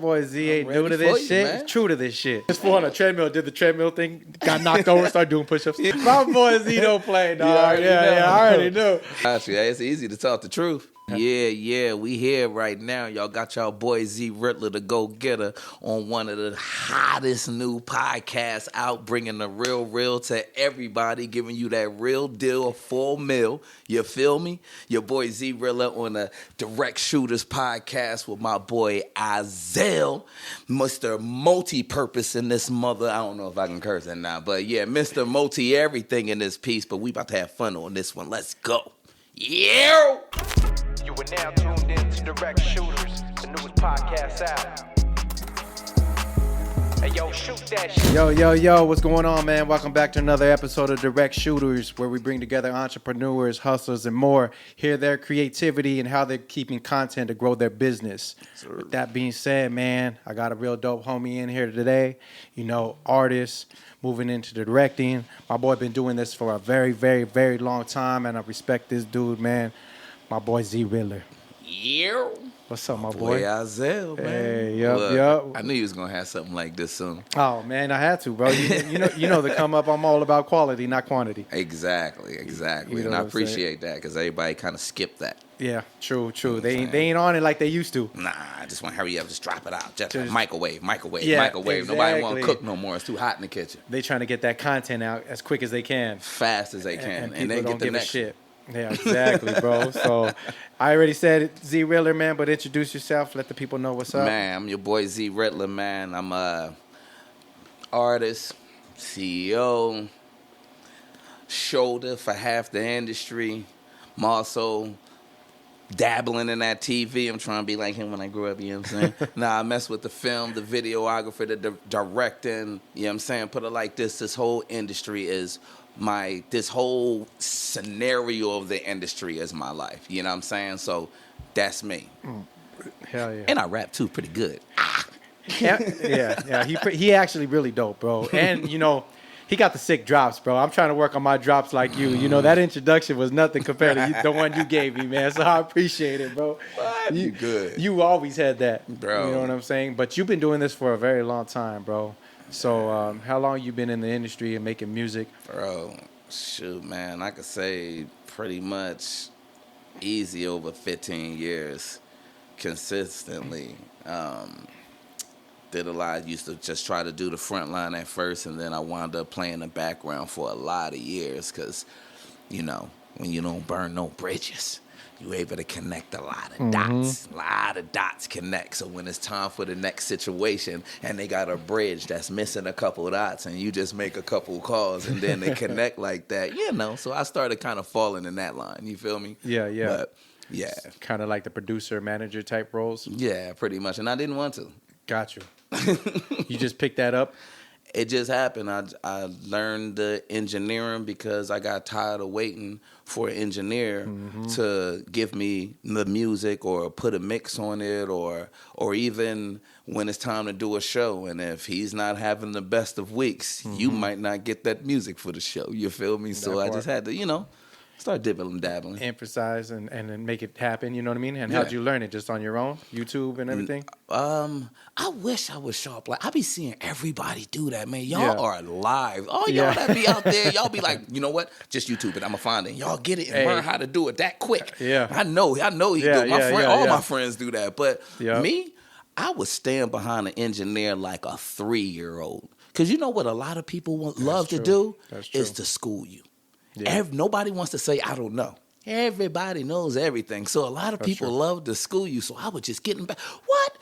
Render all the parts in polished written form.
boy Z ain't new to this shit. Man. True to this shit. Just flew on a treadmill, did the treadmill thing, got knocked over, started doing push-ups. My boy Z don't play, dog. Yeah, I already know. Actually, it's easy to talk the truth. Yeah, we here right now. Y'all got y'all boy Zriddler, the go-getter, on one of the hottest new podcasts out, bringing the real to everybody, giving you that real deal, full meal. You feel me? Your boy Zriddler on the Directshooterspodcast with my boy Ahzel, Mr. Multi-Purpose in this mother. I don't know if I can curse that now, but yeah, Mr. Multi-Everything in this piece, but we about to have fun on this one. Let's go. Yeah! You are now tuned in to Direct Shooters, the newest podcast out. Hey, yo, shoot that shit. Yo, what's going on, man? Welcome back to another episode of Direct Shooters, where we bring together entrepreneurs, hustlers, and more, hear their creativity and how they're keeping content to grow their business. Sure. With that being said, man, I got a real dope homie in here today. You know, artist, moving into the directing. My boy been doing this for a very long time, and I respect this dude, man. My boy Zriddler. Yeah. What's up, my boy? Ahzel, man. Hey, yup. I knew you was gonna have something like this soon. Oh man, I had to, bro. You know the come up. I'm all about quality, not quantity. Exactly. You know And I appreciate that because everybody kind of skipped that. Yeah, true. They ain't on it like they used to. Nah, I just want to hurry up, just drop it out. Just microwave. Yeah, Nobody want to cook no more. It's too hot in the kitchen. They trying to get that content out as quick as they can, fast as they can, and then people get the don't give next a shit. Yeah, exactly, bro. So I already said it, Zriddler, man, but introduce yourself. Let the people know what's up. Man, I'm your boy Zriddler, man. I'm a artist, CEO, shoulder for half the industry. I'm also dabbling in that TV. I'm trying to be like him when I grow up, you know what I'm saying? Nah, I mess with the film, the videographer, the directing, you know what I'm saying? Put it like this whole industry is this whole scenario of the industry is my life. You know what I'm saying? So that's me. Hell yeah. And I rap too pretty good. Yeah. He actually really dope, bro. And you know, he got the sick drops, bro. I'm trying to work on my drops like you. You know, that introduction was nothing compared to the one you gave me, man. So I appreciate it, bro. You good. You always had that, bro. You know what I'm saying? But you've been doing this for a very long time, bro. So how long you been in the industry and making music? Bro, shoot, man. I could say pretty much easy over 15 years consistently. Did a lot. Used to just try to do the front line at first, and then I wound up playing the background for a lot of years because, you know, when you don't burn no bridges, you're able to connect a lot of dots. A lot of dots connect. So when it's time for the next situation and they got a bridge that's missing a couple dots and you just make a couple calls and then they connect like that, you know. So I started kind of falling in that line. You feel me? Yeah. But, yeah. Kind of like the producer, manager type roles? Yeah, pretty much. And I didn't want to. Got you. You just picked that up? It just happened. I learned the engineering because I got tired of waiting for an engineer to give me the music or put a mix on it or even when it's time to do a show. And if he's not having the best of weeks, you might not get that music for the show. You feel me? So I just had to, you know, start dibbling and dabbling. Emphasize and then make it happen, you know what I mean? And how'd you learn it? Just on your own? YouTube and everything? I wish I was sharp. Like, I be seeing everybody do that, man. Y'all are live. All y'all that be out there, y'all be like, you know what? Just YouTube it. I'm going to find it. Y'all get it and learn how to do it that quick. Yeah. I know he do it. All my friends do that. But me, I would stand behind an engineer like a 3-year-old. Because you know what a lot of people love to do is to school you. Yeah. Nobody wants to say, I don't know. Everybody knows everything. So a lot of people love to school you. So I was just getting back. What?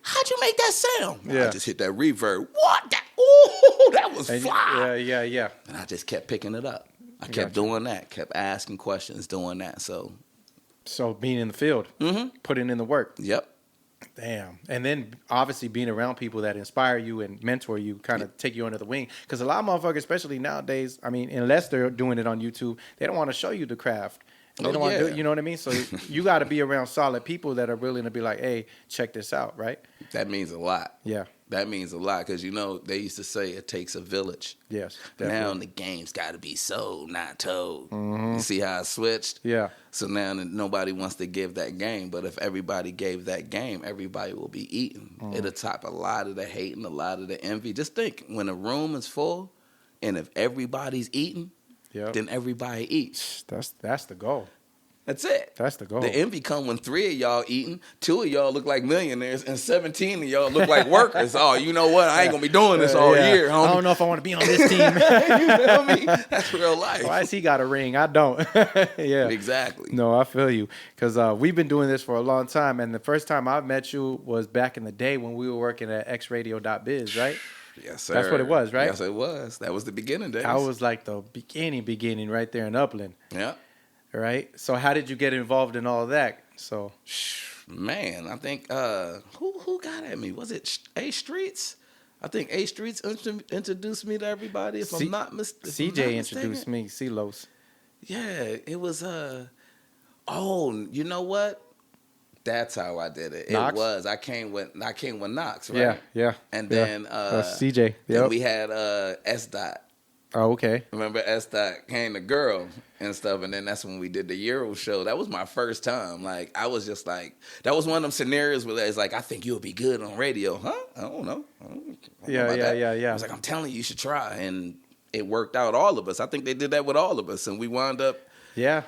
How'd you make that sound? Yeah. I just hit that reverb. What? That was fly. Yeah. And I just kept picking it up. I kept doing that. Kept asking questions, doing that. So being in the field, putting in the work. Yep. Damn. And then obviously being around people that inspire you and mentor you, kind of take you under the wing. Because a lot of motherfuckers, especially nowadays, I mean, unless they're doing it on YouTube, they don't want to show you the craft. They don't want to do it, you know what I mean? So you got to be around solid people that are willing to be like, hey, check this out, right? That means a lot. Yeah. That means a lot because, you know, they used to say it takes a village. Yes, definitely. Now the game's got to be sold, not told. Mm-hmm. You see how I switched? Yeah. So now nobody wants to give that game. But if everybody gave that game, everybody will be eating. It'll top a lot of the hate and a lot of the envy. Just think, when a room is full, and if everybody's eating, then everybody eats. That's the goal. That's it. That's the goal. The envy come when 3 of y'all eating, 2 of y'all look like millionaires, and 17 of y'all look like workers. Oh, you know what? I ain't gonna be doing this all year, homie. I don't know if I want to be on this team. You feel me? That's real life. Why has he got a ring? I don't. Yeah. Exactly. No, I feel you. Because we've been doing this for a long time. And the first time I met you was back in the day when we were working at Radio Dot Biz, right? Yes, sir. That's what it was, right? Yes, it was. That was the beginning days. That was like the beginning right there in Upland. Yeah. Right? So how did you get involved in all of that? So, man, I think who got at me? Was it A Streets? I think A Streets introduced me to everybody. If I'm not mistaken, CJ introduced me, Celos. Yeah, it was. Oh, you know what? That's how I did it. Knox? It was. I came with Knox, right? Yeah. And then CJ. Then Yep. we had S Dot. Oh, okay. Remember S Dot came the girl and stuff, and then that's when we did the Euro show. That was my first time. Like, I was just like, that was one of them scenarios where it's like, I think you'll be good on radio, huh? I don't know. Yeah. I was like, I'm telling you should try, and it worked out. All of us. I think they did that with all of us, and we wound up. Yeah.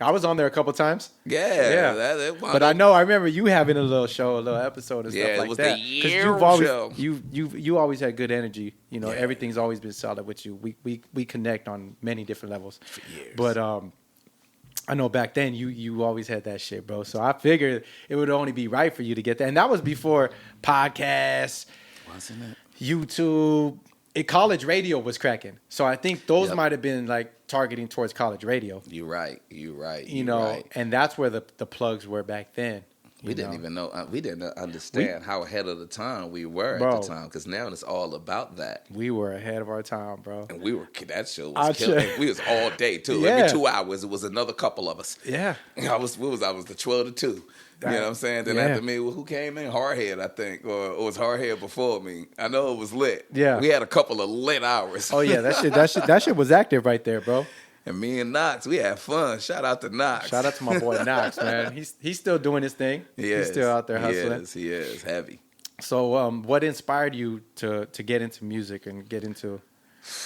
I was on there a couple times. Yeah. But I remember you having a little show, a little episode and stuff like that. Yeah, it was the Euro show. You always had good energy. You know, Yeah. everything's always been solid with you. We connect on many different levels. For years. But I know back then you always had that shit, bro. So I figured it would only be right for you to get that. And that was before podcasts, Wasn't it? YouTube. College radio was cracking. So I think those might have been like targeting towards college radio. You're right. You know, right. and that's where the plugs were back then. We didn't even know. We didn't understand how ahead of the time we were at the time. Because now it's all about that. We were ahead of our time, bro. And that show was killing. We was all day too. Yeah. Every 2 hours, it was another couple of us. Yeah. I was the 12 to 2. You know what I'm saying? Then after me, who came in? Hardhead, I think, or it was Hardhead before me. I know it was lit. Yeah. We had a couple of lit hours. Oh yeah, that shit was active right there, bro. And me and Knox, we had fun. Shout out to Knox. Shout out to my boy Knox, man. He's still doing his thing. He's still out there hustling. He is heavy. So, what inspired you to get into music and get into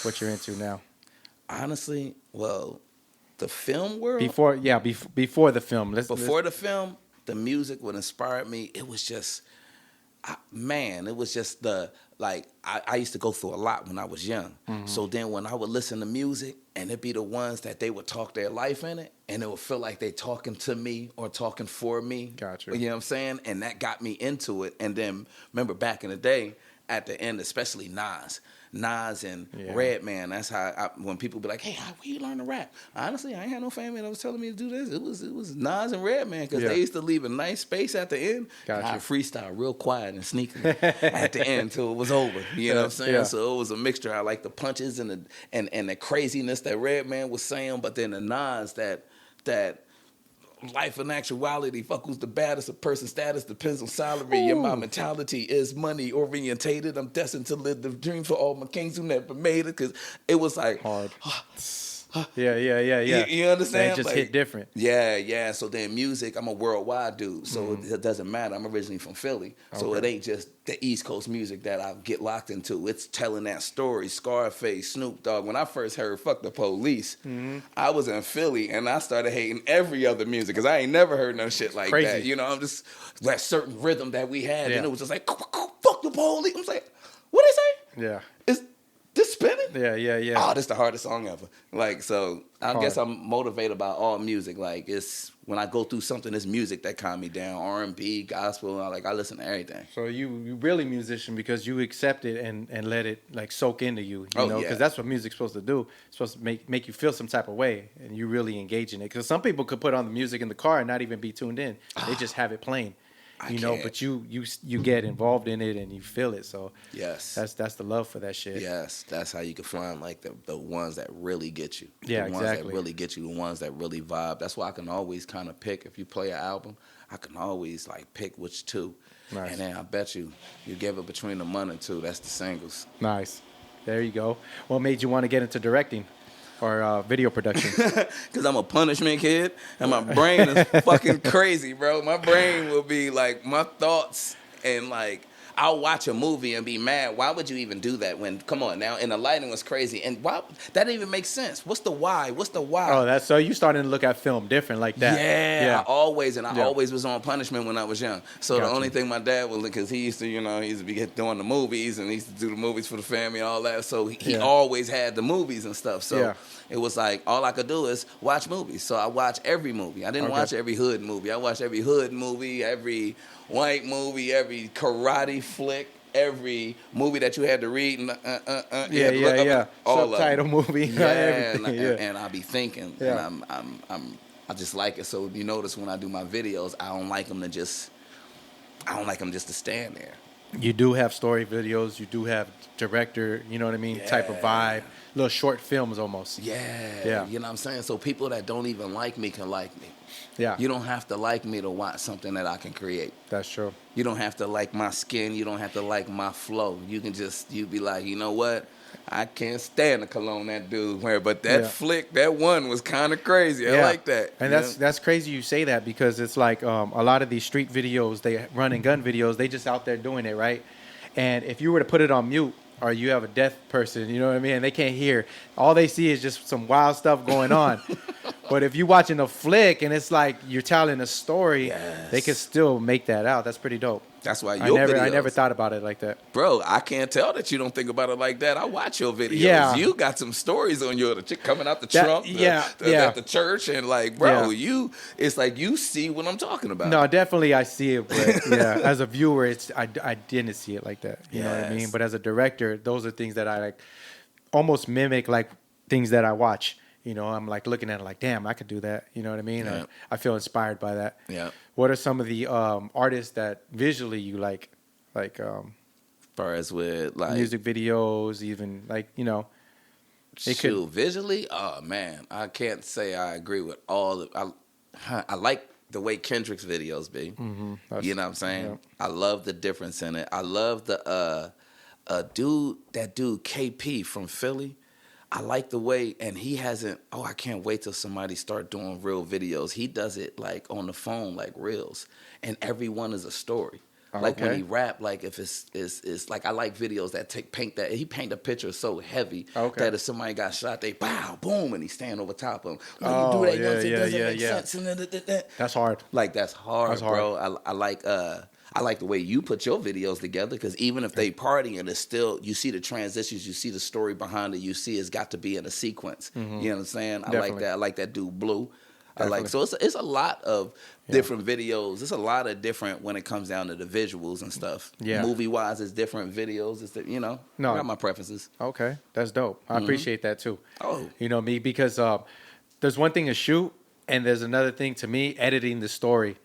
what you're into now? Honestly, well, the film world. Before the film. Before the film, the music what inspired me, it was just, it was just I used to go through a lot when I was young. Mm-hmm. So then when I would listen to music, and it'd be the ones that they would talk their life in it, and it would feel like they talking to me or talking for me. Gotcha. You know what I'm saying? And that got me into it. And then remember back in the day, at the end, especially Nas and Redman. That's how when people be like, "Hey, where you learn to rap?" Honestly, I ain't had no family that was telling me to do this. It was Nas and Redman because they used to leave a nice space at the end. Gotcha. I freestyle real quiet and sneaky at the end till it was over. You know what I'm saying? Yeah. So it was a mixture. I like the punches and the craziness that Redman was saying, but then the Nas that life and actuality, fuck who's the baddest, a person's status depends on salary. And my mentality is money orientated. I'm destined to live the dream for all my kings who never made it. Because it was like hard. Yeah. You understand? It just hit different. Yeah. So then music, I'm a worldwide dude. So it doesn't matter. I'm originally from Philly. So it ain't just the East Coast music that I get locked into. It's telling that story. Scarface, Snoop Dogg. When I first heard Fuck the Police, I was in Philly and I started hating every other music because I ain't never heard no shit like Crazy. that. You know, I'm just that certain rhythm that we had. And it was just like, fuck the police. I'm like, what they say? Yeah. Is this spinning? Yeah. Oh, this the hardest song ever. Like, so I guess I'm motivated by all music. Like, it's when I go through something, it's music that calm me down. R&B, gospel, I listen to everything. So you really musician because you accept it and let it like soak into you, you know, because that's what music's supposed to do. It's supposed to make you feel some type of way, and you really engage in it. Because some people could put on the music in the car and not even be tuned in. They just have it playing. But you get involved in it and you feel it. So yes, that's the love for that shit. Yes, that's how you can find like the ones that really get you. Yeah, the exactly. ones that really get you, the ones that really vibe. That's why I can always kind of pick. If you play an album, I can always like pick which two. Nice. And then I bet you give it between the 1 and 2. That's the singles. Nice. There you go. What made you want to get into directing? or video production? Because I'm a punishment kid, and my brain is fucking crazy, bro. My brain will be like, my thoughts, and like, I'll watch a movie and be mad. Why would you even do that when, come on now, and the lighting was crazy. And why, that didn't even make sense. What's the why? What's the why? Oh, that's so you starting to look at film different like that. Yeah. I always was on punishment when I was young. So the only thing my dad was, because he used to, he used to be doing the movies, and he used to do the movies for the family and all that. So he always had the movies and stuff. So it was like, all I could do is watch movies. So I watch every movie. I didn't watch every hood movie. I watched every hood movie, every white movie, every karate flick, every movie that you had to read. And, all subtitle movie. And I'll be thinking, and I just like it. So you notice when I do my videos, I don't like them just to stand there. You do have story videos. You do have director, you know what I mean, type of vibe. Little short films almost. Yeah. You know what I'm saying? So people that don't even like me can like me. Yeah. You don't have to like me to watch something that I can create. That's true. You don't have to like my skin. You don't have to like my flow. You can you be like, you know what? I can't stand the cologne that dude wear, but that flick, that one was kind of crazy. I like that. And that's crazy you say that, because it's like a lot of these street videos, they run and gun videos, they just out there doing it, right? And if you were to put it on mute, or you have a deaf person, you know what I mean, and they can't hear, all they see is just some wild stuff going on. But if you're watching a flick and it's like you're telling a story, they can still make that out. That's pretty dope. That's why I never thought about it like that. Bro, I can't tell that you don't think about it like that. I watch your videos. Yeah. You got some stories on the chick coming out the trunk at the church, and like, bro, it's like you see what I'm talking about. No, definitely I see it, but as a viewer, I didn't see it like that. You know what I mean? But as a director, those are things that I like almost mimic, like things that I watch. You know, I'm like looking at it like, damn, I could do that. You know what I mean? Yeah. I feel inspired by that. Yeah. What are some of the artists that visually you like as far as with like music videos, even like, visually? Oh man, I can't say I agree with all of I like the way Kendrick's videos be. Mm-hmm. You know what I'm saying? Yeah. I love the difference in it. I love the dude KP from Philly. I like the way, and he hasn't, I can't wait till somebody start doing real videos. He does it like on the phone, like reels, and every one is a story. Like when he rap, like if it's like, I like videos that he paint a picture so heavy that if somebody got shot, they bow, boom, and he stand over top of him. When you do that, it doesn't make sense. That's hard. Like that's hard, bro. I like the way you put your videos together, because even if they party and it's still, you see the transitions, you see the story behind it, you see it's got to be in a sequence. Mm-hmm. You know what I'm saying? I like that. I like that dude Blue. So it's a lot of different videos. It's a lot of different when it comes down to the visuals and stuff. Yeah. Movie wise, it's different videos. It's I got my preferences. Okay, that's dope. I appreciate that too. You know me, because there's one thing to shoot, and there's another thing to me editing the story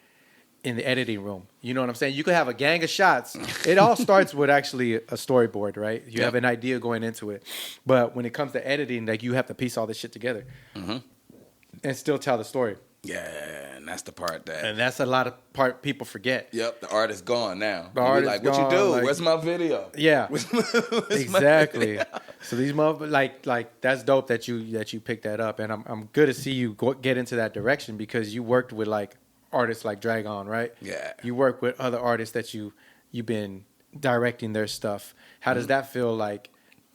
in the editing room. You know what I'm saying? You could have a gang of shots. It all starts with actually a storyboard, right? You have an idea going into it. But when it comes to editing, like, you have to piece all this shit together and still tell the story. Yeah, and that's the part that... And that's a lot of part people forget. Yep, the artist's gone now. The artist's like, what gone, you do? like, where's my video? Yeah, exactly. Video? So these motherfuckers, like that's dope that you picked that up. And I'm good to see you get into that direction, because you worked with like artists like Dragon, right? Yeah. You work with other artists that you've been directing their stuff. How does that feel, like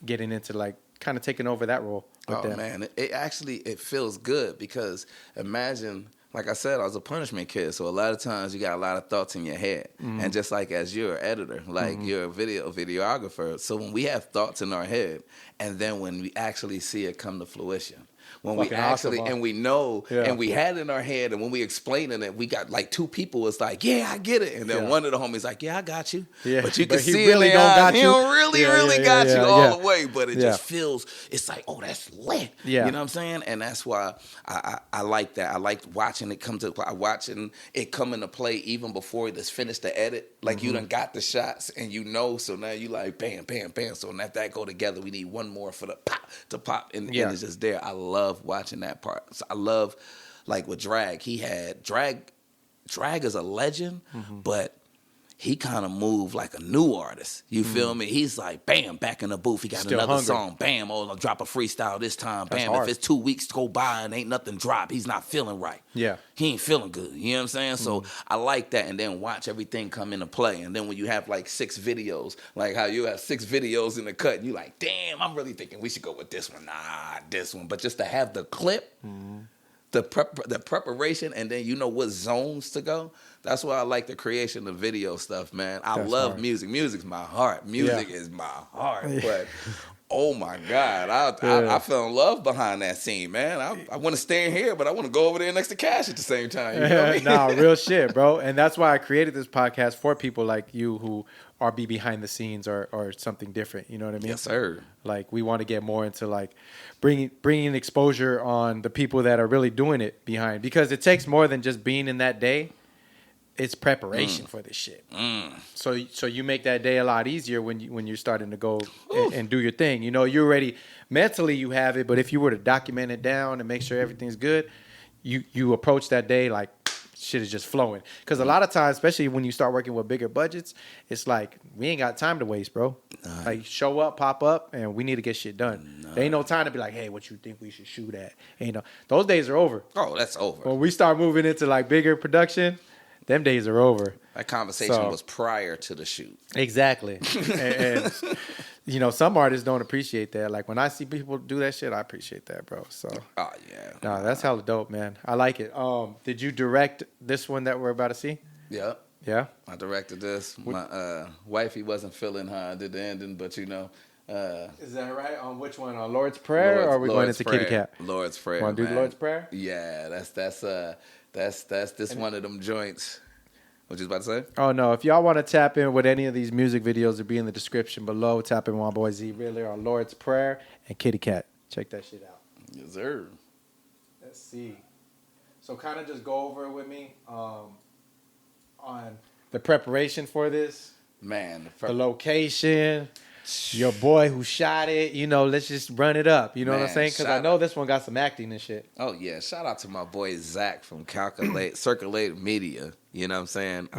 getting into like kind of taking over that role with them? Man, it actually feels good, because imagine, like I said, I was a punishment kid, so a lot of times you got a lot of thoughts in your head. And just like as you're an editor, like you're a videographer, so when we have thoughts in our head, and then when we actually see it come to fruition, when we actually, and we know, and we had it in our head, and when we explaining it, we got like two people was like, yeah, I get it. And then one of the homies like, yeah, I got you. Yeah. But you can see really it, he don't really got you all the way, but it just feels, it's like, oh, that's lit. Yeah. You know what I'm saying? And that's why I like that. I like watching it watching it come into play even before it's finished the edit. Like you done got the shots, and so now you like bam, bam, bam. So now that go together, we need one more for the pop, and it's just there. I love watching that part. So I love, like with Drag, he had Drag is a legend, but he kind of moved like a new artist. You feel me? He's like, bam, back in the booth. He got Still another hungry. song. Bam, I'll drop a freestyle this time. That's Bam, hard. if it's 2 weeks to go by and ain't nothing drop, he's not feeling right. Yeah. He ain't feeling good. You know what I'm saying? So I like that, and then watch everything come into play. And then when you have like 6 videos, like how you have 6 videos in the cut, and you like, damn, I'm really thinking we should go with this one. Nah, this one. But just to have the clip, the preparation, and then you know what zones to go. That's why I like the creation of video stuff, man. I That's love hard. music. Music's my heart. Music is my heart. Yeah. But oh my God, I fell in love behind that scene, man. I want to stay in here, but I want to go over there next to Cash at the same time. You know what I mean? Nah, real shit, bro. And that's why I created this podcast for people like you who are behind the scenes or something different. You know what I mean? Yes, sir. Like we want to get more into like bringing exposure on the people that are really doing it behind, because it takes more than just being in that day. It's preparation for this shit. So you make that day a lot easier when you're starting to go and do your thing. You know, you already mentally you have it, but if you were to document it down and make sure everything's good, you approach that day like shit is just flowing. Because a lot of times, especially when you start working with bigger budgets, it's like we ain't got time to waste, bro. Like show up, pop up, and we need to get shit done. There ain't no time to be like, hey, what you think we should shoot at? Ain't no. Those days are over. Oh, that's over. When we start moving into like bigger production, them days are over. That conversation was prior to the shoot. Exactly. and you know, some artists don't appreciate that. Like when I see people do that shit, I appreciate that, bro. So Oh, yeah. nah, that's hella dope, man. I like it. Did you direct this one that we're about to see? Yep. Yeah. I directed this. My wifey wasn't feeling how I did the ending, but you know. Is that right? On which one? On Lord's Prayer, or are we going into Kitty Cat? Lord's Prayer. Want to do the man. Lord's Prayer? Yeah, that's this one of them joints. What you was about to say? Oh no! If y'all want to tap in with any of these music videos, it'll be in the description below. Tap in with my boy Zriddler on Lord's Prayer and Kitty Cat. Check that shit out. Yes, sir. Let's see. So kind of just go over it with me on the preparation for this, Man, the location, your boy who shot it. You know, let's just run it up. You know what I'm Man, saying? Because I shout know this one got some acting and shit. Oh yeah, shout out to my boy Zach from Circulated Media. You know what I'm saying? I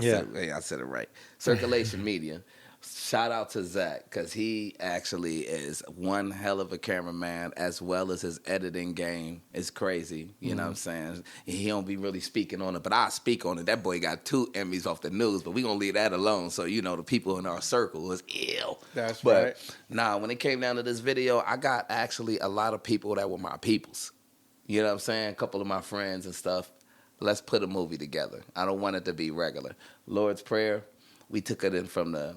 said it right. Circulation Media. Shout out to Zach, because he actually is one hell of a cameraman, as well as his editing game is crazy. You know what I'm saying? He don't be really speaking on it, but I speak on it. That boy got 2 Emmys off the news, but we gonna leave that alone. So you know the people in our circle was ill. That's but, right. Nah, when it came down to this video, I got actually a lot of people that were my peoples. You know what I'm saying? A couple of my friends and stuff. Let's put a movie together. I don't want it to be regular. Lord's Prayer, we took it in from the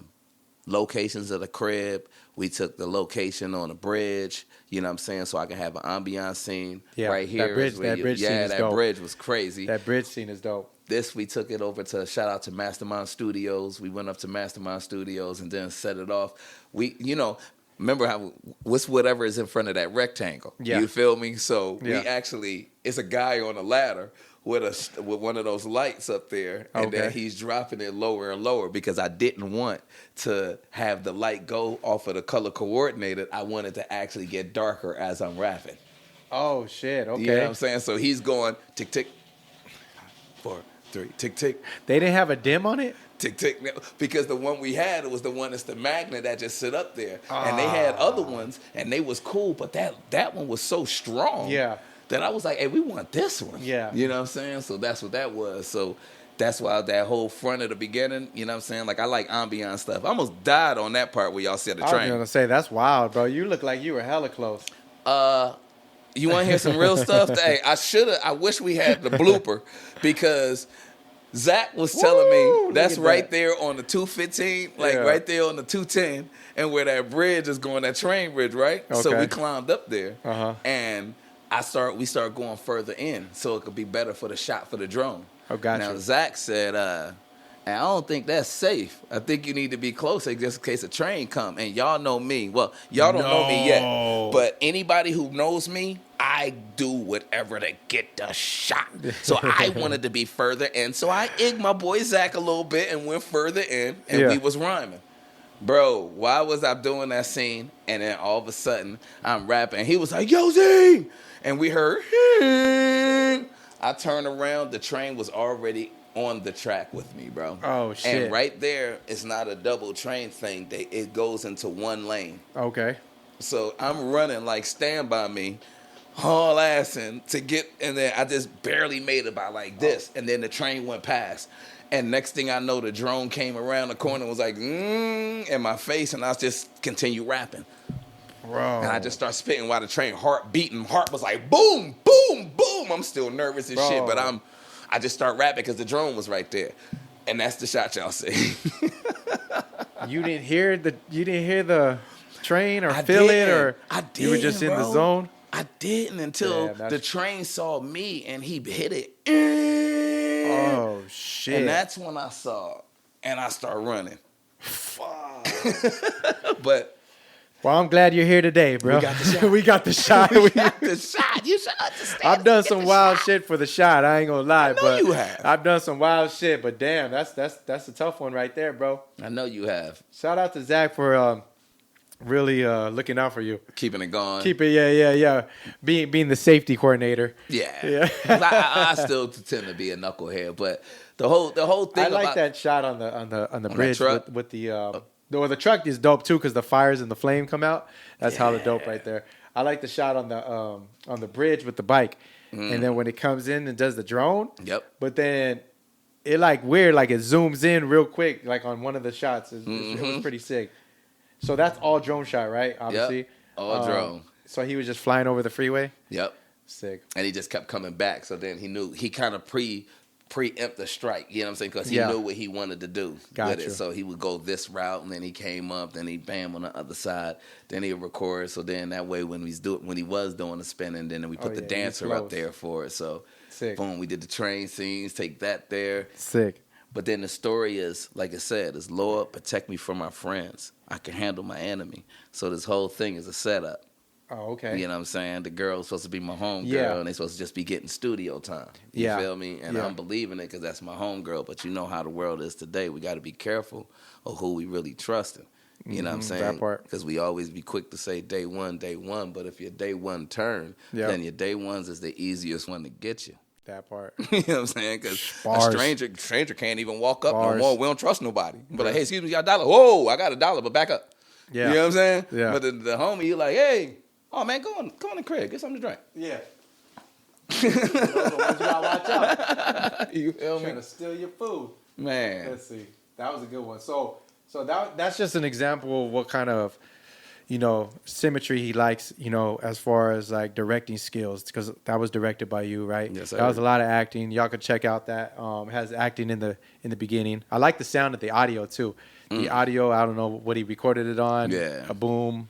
locations of the crib. We took the location on the bridge, you know what I'm saying, so I can have an ambiance scene right here. That bridge scene is that dope. bridge was crazy. That bridge scene is dope. This, we took it over to, shout out to Mastermind Studios. We went up to Mastermind Studios and then set it off. We, you know, remember how, what's whatever is in front of that rectangle. Yeah. You feel me? So Yeah. we actually, it's a guy on a ladder with one of those lights up there, and then he's dropping it lower and lower, because I didn't want to have the light go off of the color coordinated. I wanted to actually get darker as I'm rapping. Oh shit! Okay. You know what I'm saying? So he's going tick tick, 4, 3, tick tick. They didn't have a dim on it? Tick tick, because the one we had, it was the one that's the magnet that just sit up there, and they had other ones, and they was cool, but that one was so strong. Yeah. That I was like, hey, we want this one. Yeah. You know what I'm saying? So that's what that was. So that's why that whole front of the beginning, you know what I'm saying? Like, I like ambiance stuff. I almost died on that part where y'all said the I was train. gonna say that's wild, bro. You look like you were hella close. You want to hear some real stuff? Hey, I wish we had the blooper, because Zach was telling Woo, me that's look at right that. there on the 215, like Yeah. right there on the 210, and where that bridge is going, that train bridge, right? So Okay. we climbed up there, Uh-huh. and we started going further in, so it could be better for the shot for the drone. Oh, gotcha. Now Zach said, and I don't think that's safe. I think you need to be closer just in case a train come. And y'all know me. Well, y'all don't know me yet, but anybody who knows me, I do whatever to get the shot. So I wanted to be further in. So I egged my boy Zach a little bit and went further in, and we was rhyming. Bro, why was I doing that scene? And then all of a sudden, I'm rapping. He was like, yo, Z! And we heard, I turned around. The train was already on the track with me, bro. Oh, shit. And right there, it's not a double train thing. It goes into one lane. Okay. So I'm running like stand by me, haul assing to get, and then I just barely made it by like this, and then the train went past. And next thing I know, the drone came around the corner and was like, in my face, and I just continue rapping. Bro. And I just start spitting while the train heart was like boom, boom, boom. I'm still nervous as shit, but I just start rapping because the drone was right there. And that's the shot y'all see. You didn't hear the train or feel it, or I didn't, you were just in the bro. zone? I didn't until the train saw me and he hit it. Oh, shit. And that's when I saw it, and I start running. Fuck. But well, I'm glad you're here today, bro. we got the shot. We got the shot. We got the shot. You should understand. I've done some wild shit for the shot. I ain't gonna lie, know but you have. I've done some wild shit. But damn, that's a tough one right there, bro. I know you have. Shout out to Zach for really looking out for you, Keeping it going. keep it, yeah, being the safety coordinator. Yeah. I still tend to be a knucklehead, but the whole thing. I like about that shot on the bridge truck? with the. The truck is dope too because the fires and the flame come out. That's hella dope right there. I like the shot on the bridge with the bike, and then when it comes in and does the drone. Yep. But then it like weird, like it zooms in real quick, like on one of the shots. It was pretty sick. So that's all drone shot, right? Obviously, Yep. All drone. So he was just flying over the freeway. Yep. Sick. And he just kept coming back. So then he knew he kind of preempt the strike. You know what I'm saying? Because he Yeah. knew what he wanted to do with Gotcha. it. So he would go this route, and then he came up, then he bam on the other side. Then he would record. So then that way, when he was doing the spinning, then we put the dancer up there for it. So Sick. boom, we did the train scenes. Take that there. Sick. But then the story is, like I said, is Lord, protect me from my friends. I can handle my enemy. So this whole thing is a setup. Oh, okay. You know what I'm saying? The girl's supposed to be my home girl, Yeah. and they supposed to just be getting studio time. You Yeah. feel me? And Yeah. I'm believing it because that's my home girl. But you know how the world is today. We got to be careful of who we really trusting. You know what I'm saying? That part. Because we always be quick to say day one. But if your day one turn, then your day ones is the easiest one to get you. That part. You know what I'm saying? Because a Bars. stranger can't even walk up Bars. no more. We don't trust nobody. But like, hey, excuse me, you got $1? Whoa, I got $1, but back up. Yeah. You know what I'm saying? Yeah. But the homie, you like, hey, oh man, come on in Craig, get something to drink. Yeah. Those are the ones you gotta watch out. You feel Trying me? to steal your food. Man. Let's see. That was a good one. So that's just an example of what kind of, symmetry he likes, as far as like directing skills, because that was directed by you, right? Yes, sir. That was a lot of acting. Y'all could check out that. Has acting in the beginning. I like the sound of the audio too. The audio, I don't know what he recorded it on. Yeah. A boom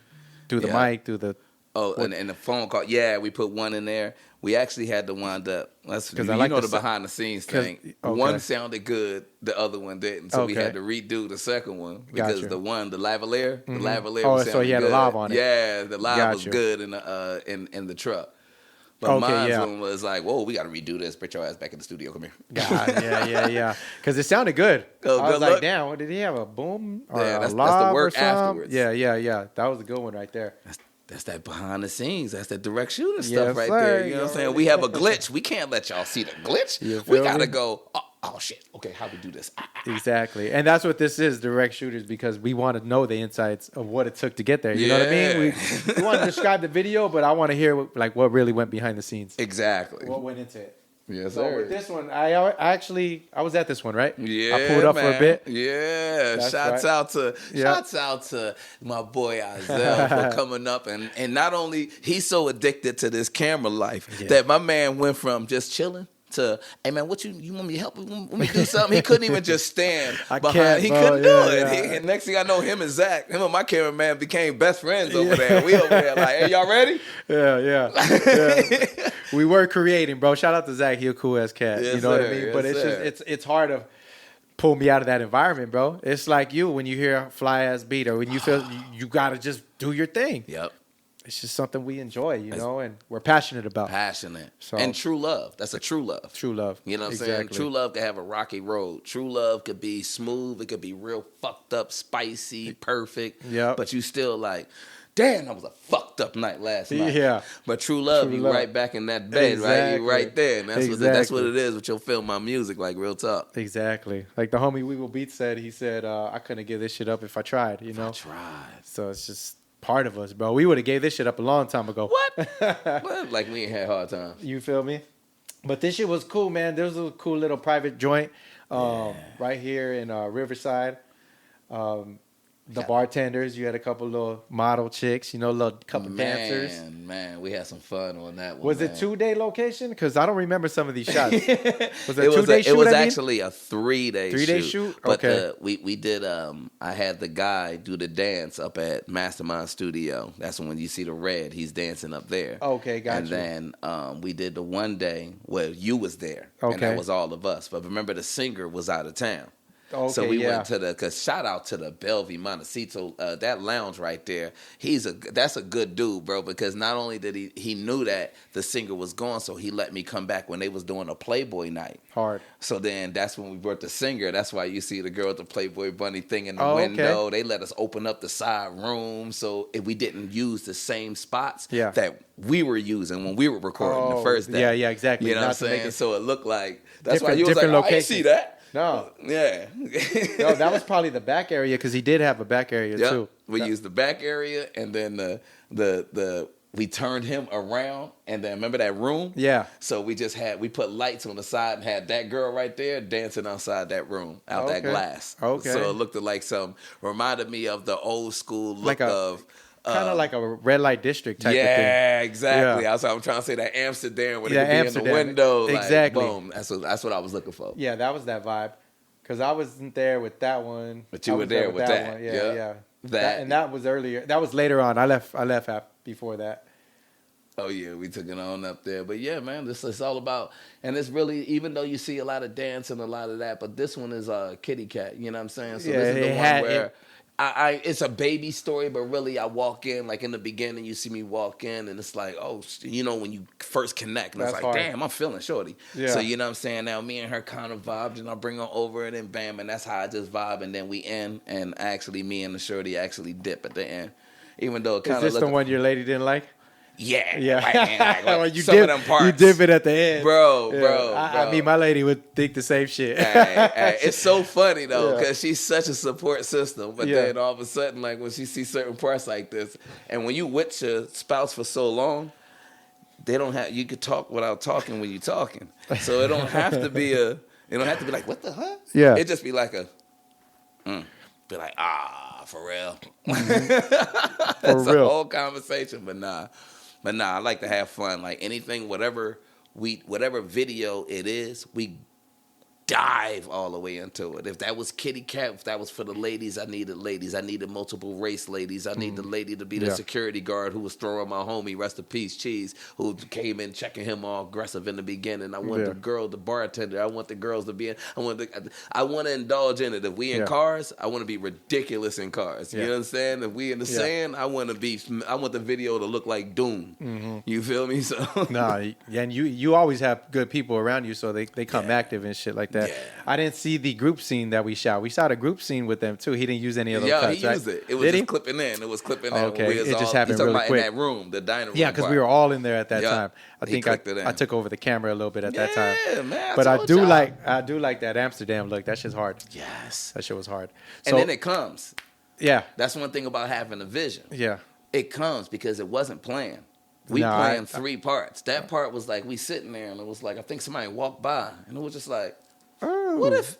through the Yeah. mic, through the. Oh, and the phone call. Yeah, we put one in there. We actually had to wind up. That's 'Cause you I like know the the behind the scenes 'cause- thing. okay. One sounded good, the other one didn't. So we Okay. had to redo the second one because Gotcha. the lavalier, the lavalier. Oh, was so sounding he had a good. lav on it. Yeah, the lav was Gotcha. good in the truck. But Okay, mine yeah. one was like, whoa, we got to redo this. Put your ass back in the studio. Come here. God, yeah. Because it sounded good. Oh, I was good like, luck. damn, what, did he have a boom or Yeah, a that's the lav work or something? afterwards. Yeah. That was a good one right there. That's that behind the scenes. That's that direct shooter Yes, stuff right sir. there. You know what I'm You saying? We have a glitch. We can't let y'all see the glitch. You We feel got to me? go, oh, shit. Okay, how we do this? Exactly. And that's what this is, direct shooters, because we want to know the insights of what it took to get there. You know what I mean? We want to describe the video, but I want to hear what really went behind the scenes. Exactly. What went into it. Yes, So sir. with this one, I was at this one, right? Yeah, I pulled up for a man. bit. Yeah, That's shouts right. out to my boy Ahzel for coming up and not only he's so addicted to this camera life that my man went from just chilling to, hey man, what you want me to help? Want me to do something? He couldn't even just stand behind. He couldn't do it. And next thing I know, him and my cameraman became best friends over there. We over there like, hey, y'all ready? Yeah. We were creating, bro. Shout out to Zach. He a cool ass cat. Yes, you know what I sir. mean? Yes, But it's sir. just it's hard to pull me out of that environment, bro. It's like you when you hear a fly ass beat or when you feel you gotta just do your thing. Yep. It's just something we enjoy, and we're passionate about. Passionate. So- And true love. That's a true love. True love. You know what I'm saying? Exactly. True love can have a rocky road. True love could be smooth. It could be real fucked up, spicy, perfect. Yep. But you still like, damn, that was a fucked up night last night. Yeah. But true love, True you love. right back in that bed, right? You right there. And that's Exactly. what it is with your film, my music, like real talk. Exactly. Like the homie We Will Beat said, he said, I couldn't give this shit up if I tried, you know? I tried. So it's just part of us, bro. We would have gave this shit up a long time ago. What? What? Like we ain't had hard times. You feel me? But this shit was cool, man. There was a cool little private joint right here in Riverside. The bartenders, you had a couple little model chicks, you know, little couple dancers. Man, we had some fun on that one. Was it 2-day location? Because I don't remember some of these shots. Was it It 2-day shoot? It was actually a 3-day 3-day shoot. shoot? But Okay. we did. I had the guy do the dance up at Mastermind Studio. That's when you see the red. He's dancing up there. Okay, gotcha. And then we did the one day where you was there. And Okay. that was all of us. But remember, the singer was out of town. Okay, So we yeah. went to cause shout out to the Bellevue Montecito, that lounge right there. That's a good dude, bro, because not only did he knew that the singer was gone, so he let me come back when they was doing a Playboy night. Hard. So then that's when we brought the singer. That's why you see the girl with the Playboy bunny thing in the Oh, okay. window. They let us open up the side room, so if we didn't use the same spots Yeah. that we were using when we were recording the first day. Yeah, exactly. You know what I'm Not to make saying? it So it looked like that's why different- you was like, different oh, I didn't see locations. that. No. Yeah. No, that was probably the back area because he did have a back area Yep. too. We used the back area, and then the we turned him around, and then remember that room? Yeah. So we put lights on the side and had that girl right there dancing outside that room, out that Okay. glass. Okay. So it looked like reminded me of the old school look Like of. Kind of like a red light district type of thing. Yeah, exactly. Yeah. I'm trying to say that Amsterdam where Yeah, they could be in Amsterdam. the window. Like, Exactly. boom. That's what I was looking for. Yeah, that was that vibe. Because I wasn't there with that one. But you I were was there with that. one. Yeah, Yeah. yeah. That- And that was earlier. That was later on. I left before that. Oh yeah, we took it on up there. But yeah, man, this is all about, and it's really, even though you see a lot of dance and a lot of that, but this one is kitty cat. You know what I'm saying? So Yeah, this is the it one had- where it's a baby story, but really I walk in, like in the beginning, you see me walk in, and it's like, oh, you know, when you first connect, and it's That's like, hard. damn, I'm feeling shorty. Yeah. So you know what I'm saying? Now me and her kind of vibed, and I bring her over, and then bam, and that's how I just vibe, and then we end, and actually me and the shorty actually dip at the end, even though it Is kind this of the one your lady didn't like? Yeah, Yeah. right, man, like Well, you some dip, of them parts, you dip it at the end. bro. I mean, my lady would think the same shit. Hey, it's so funny though, Yeah. because she's such a support system. But Yeah. then all of a sudden, like when she sees certain parts like this, and when you with your spouse for so long, they don't have. You could talk without talking when you're talking, so it don't have to be It don't have to be like, what the huh? Yeah. It just be like be like, for real. For That's real. a whole conversation, but nah, I like to have fun. Like anything, whatever video it is, we dive all the way into it. If that was kitty cat, if that was for the ladies, I needed multiple race ladies. I need the lady to be the Yeah. security guard who was throwing my homie, rest in peace, Cheese, who came in checking him all aggressive in the beginning. I want Yeah. the girl, the bartender. I want the girls to be in. I want to indulge in it. If we in Yeah. cars, I want to be ridiculous in cars. You Yeah. know what I'm saying? If we in the Yeah. sand, I want the video to look like Doom. You feel me? So Nah, and you always have good people around you, so they come active and shit like that. Yeah. I didn't see the group scene that we shot. We shot a group scene with them too. He didn't use any of those yeah, cuts, he right? used it. It was Did just he? clipping in. It was clipping in. Okay, when we was it just all- happened you talking really about quick. in that room, the dining room. Yeah, because we part. were all in there at that Yeah. time. I He think clicked it in. I took over the camera a little bit at that time. Yeah, man. But I told do y'all. like that Amsterdam look. That shit's hard. Yes. That shit was hard. And So then it comes. yeah, That's one thing about having a vision. yeah. It comes because it wasn't planned. We No, planned 3 parts. That part was like we sitting there, and it was like I think somebody walked by, and it was just like, what if?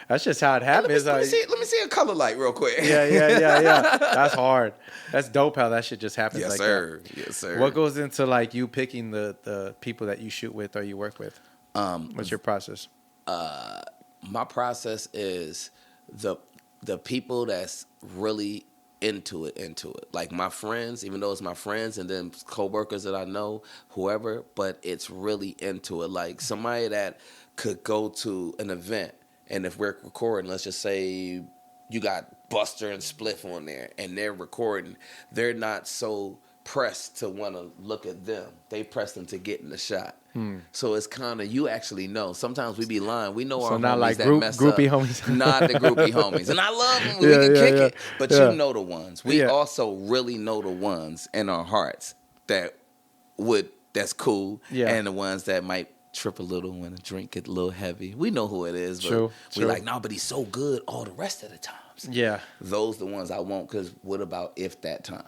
That's just how it Let happens. me see a color light real quick. Yeah. That's hard. That's dope how that shit just happens Yes, like sir. that. Yes, sir. What goes into like you picking the people that you shoot with or you work with? What's your process? My process is the people that's really into it. Like my friends, even though it's my friends, and then coworkers that I know, whoever, but it's really into it. Like somebody that could go to an event, and if we're recording, let's just say you got Buster and Spliff on there, and they're recording, they're not so pressed to want to look at them. They pressed them to get in the shot. So it's kind of, you actually know. Sometimes we be lying. We know So our not homies like that mess groupie up. homies. Not the groupie homies. And I love them. We can kick it. But Yeah. you know the ones. We also really know the ones in our hearts that's cool. Yeah. And the ones that might trip a little when the drink get a little heavy. We know who it is. But we like, no, but he's so good all the rest of the times. Yeah. Those the ones I want, because what about if that time?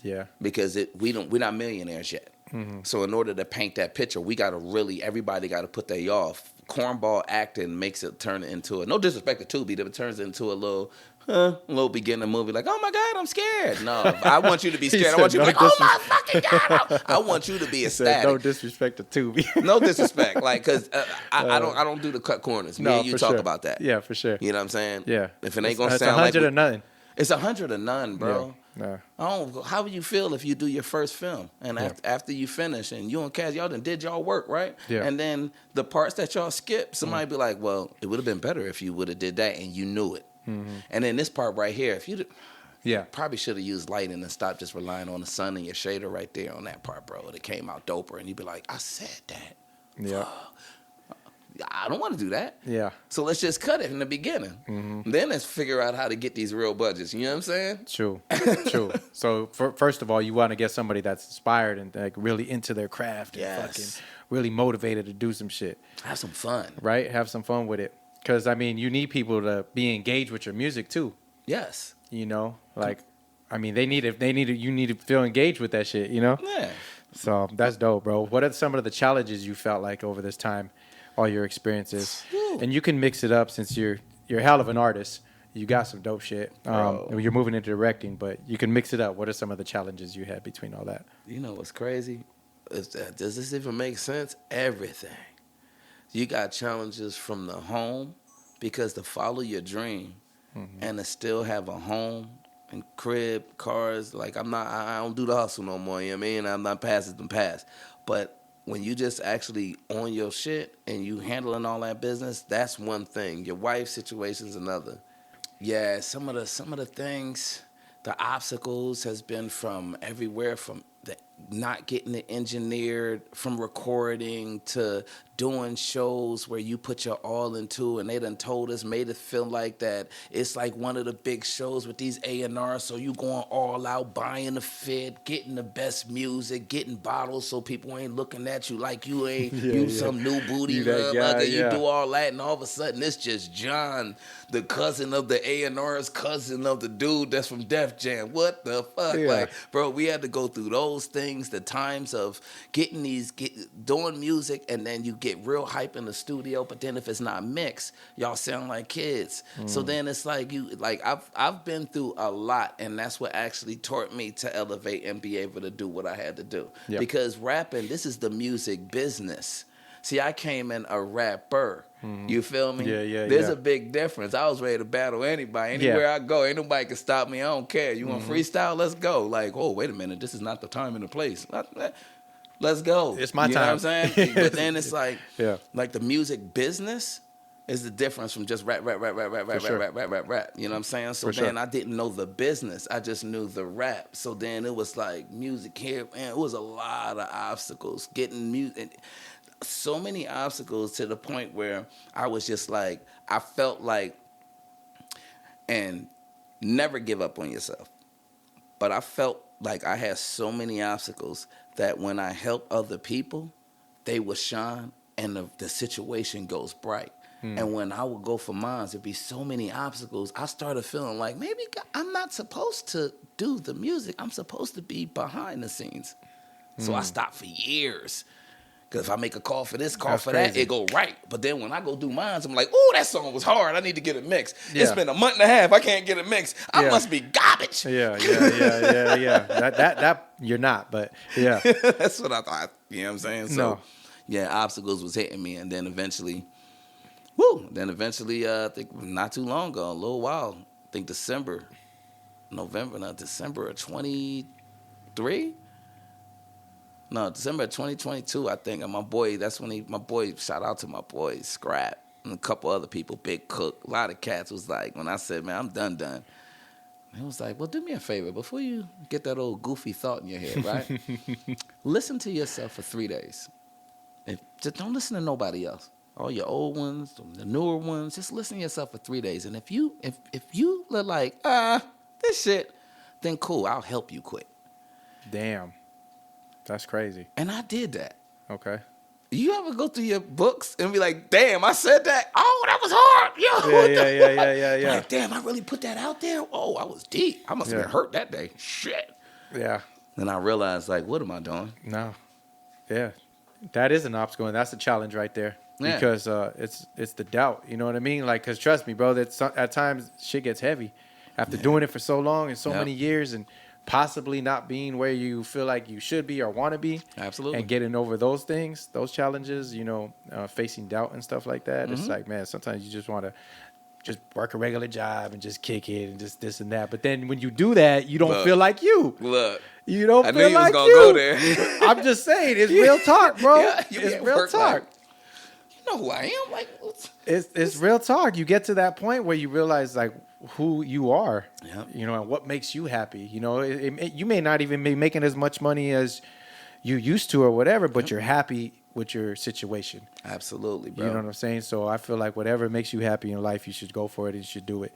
Yeah. Because we're not millionaires yet. So in order to paint that picture, we got to everybody got to put their off. Cornball acting makes it turn into no disrespect to Tubi, but it turns into a little beginner movie like, oh my God, I'm scared. No, I want you to be scared. I want you to be like, oh my fucking God. I want you to be ecstatic. No disrespect to Tubi. No disrespect. Like, because I don't do the cut corners. Me and you talk about that. Yeah, for sure. You know what I'm saying? Yeah. If it ain't going to it's sound like 100 or nothing. It's 100 or none, bro. Yeah. How would you feel if you do your first film and after you finish and you and Kaz, y'all done did y'all work, right? Yeah. And then the parts that y'all skip, somebody be like, well, it would have been better if you would have did that and you knew it. And then this part right here, if you probably should have used lighting and stopped just relying on the sun and your shader right there on that part, bro. It came out doper, and you'd be like, I said that. Yeah. I don't want to do that. Yeah. So let's just cut it in the beginning. Then let's figure out how to get these real budgets. You know what I'm saying? True. So first of all, you want to get somebody that's inspired and like really into their craft and fucking really motivated to do some shit. Have some fun. Right? Have some fun with it. Because, I mean, you need people to be engaged with your music, too. Yes. You know? Like, I mean, you need to feel engaged with that shit, you know? Yeah. So that's dope, bro. What are some of the challenges you felt like over this time, all your experiences? And you can mix it up since you're a hell of an artist. You got some dope shit. You're moving into directing, but you can mix it up. What are some of the challenges you had between all that? You know what's crazy? Does this even make sense? Everything. You got challenges from the home, because to follow your dream and to still have a home and crib, cars, like I don't do the hustle no more, you know what I mean? I'm not past the past. But when you just actually on your shit and you handling all that business, that's one thing. Your wife's situation's another. Yeah, some of the things, the obstacles has been from everywhere, from not getting it engineered, from recording to doing shows where you put your all into, and they done told us, made it feel like that it's like one of the big shows with these A&Rs, so you going all out, buying the fit, getting the best music, getting bottles so people ain't looking at you like you ain't some new booty motherfucker. You do all that, and all of a sudden it's just John, the cousin of the A&R's cousin of the dude that's from Def Jam. What the fuck? Yeah. Like, bro, we had to go through those things, the times of doing music, and then you get real hype in the studio, but then if it's not mixed, y'all sound like kids. So then it's like I've been through a lot, and that's what actually taught me to elevate and be able to do what I had to do. Yep. Because rapping, this is the music business. See, I came in a rapper. You feel me? Yeah. There's a big difference. I was ready to battle anybody. Anywhere I go, ain't nobody can stop me. I don't care. You want freestyle? Let's go. Like, oh, wait a minute. This is not the time and the place. Let's go. It's my time. You know what I'm saying? But then it's like, like the music business is the difference from just rap. You know what I'm saying? So then I didn't know the business. I just knew the rap. So then it was like music here, and it was a lot of obstacles. Getting music. So many obstacles to the point where I was just like, I felt like, and never give up on yourself. But I felt like I had so many obstacles that when I help other people, they would shine and the situation goes bright. And when I would go for mine, there'd be so many obstacles. I started feeling like maybe I'm not supposed to do the music. I'm supposed to be behind the scenes. So I stopped for years. Because if I make a call for this, call for that, it go right. But then when I go do mine, I'm like, oh, that song was hard. I need to get it mixed. Yeah. It's been a month and a half. I can't get it mixed. I must be garbage. Yeah. That you're not, but yeah. That's what I thought. You know what I'm saying? So, obstacles was hitting me. And then eventually, I think not too long ago, a little while, I think December of 23? No, December 2022, I think. And my boy, shout out to my boy, Scrap, and a couple other people, Big Cook. A lot of cats was like, when I said, man, I'm done. He was like, well, do me a favor. Before you get that old goofy thought in your head, right? Listen to yourself for 3 days. And just don't listen to nobody else. All your old ones, the newer ones, just listen to yourself for 3 days. And if you look like, this shit, then cool, I'll help you quit. Damn. That's crazy. And I did that. Okay. You ever go through your books and be like, damn, I said that? Oh, that was hard. Yeah. Like, damn, I really put that out there? Oh, I was deep. I must have been hurt that day. Shit. Yeah. Then I realized, like, what am I doing? No. Yeah. That is an obstacle, and that's a challenge right there. Yeah. Because it's the doubt. You know what I mean? Like, because trust me, bro, at times shit gets heavy. After doing it for so long and so many years and possibly not being where you feel like you should be or want to be. Absolutely. And getting over those things, those challenges, facing doubt and stuff like that. It's like, man, sometimes you just want to just work a regular job and just kick it and just this and that. But then when you do that, you don't feel like you. Look. You don't I feel knew you like was gonna go there. I'm just saying, it's real talk, bro. Yeah, it's real talk. Like, you know who I am? Like, it's real talk. You get to that point where you realize, like, who you are, Yep. And what makes you happy. You may not even be making as much money as you used to or whatever, but you're happy with your situation. Absolutely, bro. You know what I'm saying? So I feel like whatever makes you happy in life, you should go for it and you should do it,